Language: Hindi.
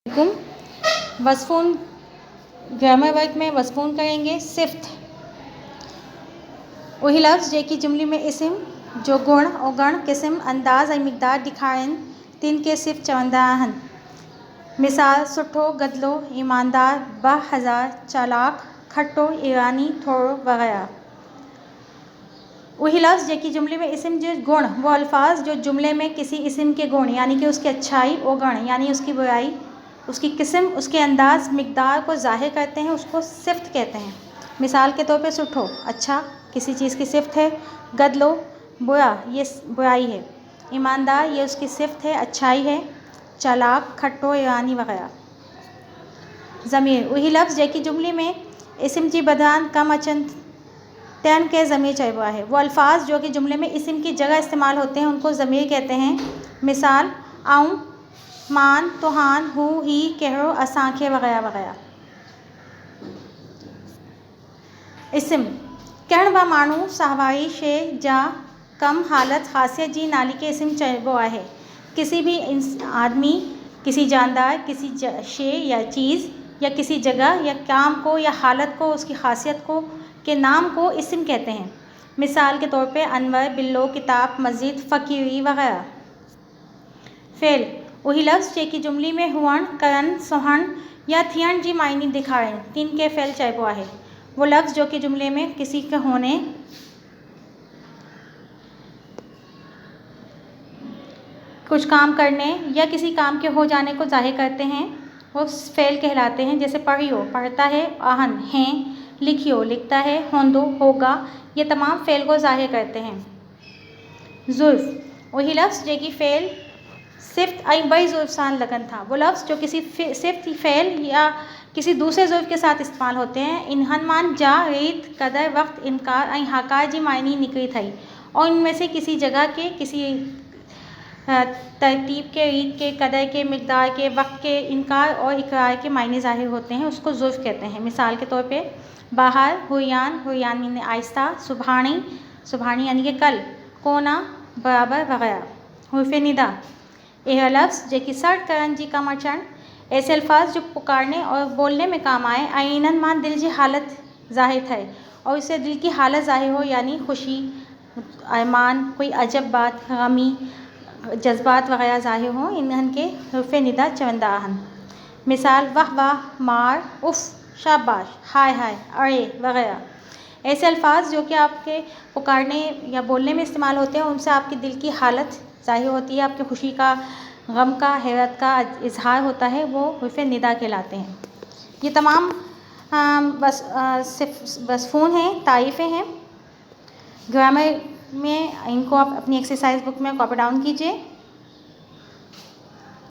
वसफ़ून ग्रामर वर्क में वसफ़ून करेंगे। सिफ्त वही लफ्ज़ जेकी जुमले में इस्म जो गुण और गण किस्म अंदाज़ ऐं मिक़दार ॾेखारनि तिन खे सिफ़्त चवंदा आहिनि। मिसाल सुठो, गदिलो, ईमानदार, बाहज़ार, चालाक, खट्टो, ईरानी, थोरो वग़ैरह। वही लफ्ज़ जेकी जुमले में इस्म जो गुण वो अल्फाज जो जुमले में किसी इस्म के गुण यानी कि उसकी अच्छाई और गण यानी उसकी बुराई, उसकी किस्म, उसके अंदाज़, मिक़दार को ज़ाहिर करते हैं, उसको सिफ्त कहते हैं। मिसाल के तौर पे सुठो अच्छा किसी चीज़ की सिफ्त है, गदलो बुरा ये बुराई है, ईमानदार ये उसकी सिफ्त है, अच्छाई है, चालाक, खट्टो, ईरानी वग़ैरह। ज़मीर वही लफ्ज़ जेकी जुमले में इस्म जी बदिरां कम अचनि तन के ज़मीर चइबो आहे। वो अल्फाज जो कि जुमले में इस्म की जगह इस्तेमाल होते हैं उनको ज़मीर कहते हैं। मिसाल आऊं, मान, तुहान, हू, ही, कहिड़ो, असांखे वग़ैरह वग़ैरह। इस्म कहण बा माण्हू साहवाई शइ जा कम हालत ख़ासियत जी नाली के इस्म चइबो आहे। किसी भी आदमी, किसी जानदार, किसी शइ या चीज़ या किसी जगह या काम को या हालत को, उसकी ख़ासियत को के नाम को इस्म कहते हैं। मिसाल के तौर पे अनवर, बिल्लो, किताब, मस्जिद, फ़कीरी वग़ैरह। फ़ेल वही लफ्ज़ जेकी जुमले में हुअण, करण, सहण या थियण जी मायने ॾेखारनि तिन खे फ़ेल चइबो आहे। वो लफ्ज़ जो कि जुमले में किसी के होने, कुछ काम करने या किसी काम के हो जाने को ज़ाहिर करते हैं वो फ़ेल कहलाते हैं। जैसे पढ़ियो पढ़ता है, आहन हैं, लिखियो लिखता है, होंदो होगा, ये तमाम फ़ेल को ज़ाहिर करते हैं। ज़ुर्फ़ वही लफ्ज़ जेकी फ़ेल सिफ्त ऐं ॿई ज़ुर्फ़ सां लगन था। वो लफ्ज़ जो किसी सिफ्त फ़ेल या किसी दूसरे ज़ुर्फ़ के साथ इस्तेमाल होते हैं। इन्हनि मान जा, रीत, कदर, वक्त, इनकार ऐं हकार जी मायने निकिरी थई और इनमें से किसी जगह के, किसी तरतीब के, रीत के, कदर के, मिक़दार के, वक्त के, इनकार और इकरार के मायने ज़ाहिर होते हैं, उसको ज़ुर्फ़ कहते हैं। मिसाल के तौर पे बाहर, हुरियान यानी आहिस्ता, सुभाणे सुभाणे यानी कि कल, कोना बराबर वग़ैरह। हुर्फ़ निदा यह लफ्ज़ जेकी सर्ट करण जी कम अचण ऐसे अल्फाज जो पुकारने और बोलने में काम आए ऐं इन्हनि मां दिल जी हालत ज़ाहिर थिए और इससे दिल की हालत ज़ाहिर हो यानी ख़ुशी, अरमान, कोई अजब बात, गमी, जज़्बात वग़ैरह ज़ाहिर हो, इन्हनि खे हुर्फ़ निदा चवंदा आहिनि। मिसाल वाह वाह, मार, उफ़, शाबाश, हाय हाय, अड़े वग़ैरह। ऐसे अल्फाज जो कि आपके पुकारने या बोलने में इस्तेमाल होते हैं उनसे आपके दिल की हालत ज़ाहिर होती है, आपकी खुशी का, गम का, हैरत का इजहार होता है, वो हुर्फ़ निदा कहलाते हैं। ये तमाम वसफ़ून हैं, तारीफ़ें हैं। ग्रामर में इनको आप अपनी एक्सरसाइज बुक में कॉपी डाउन कीजिए।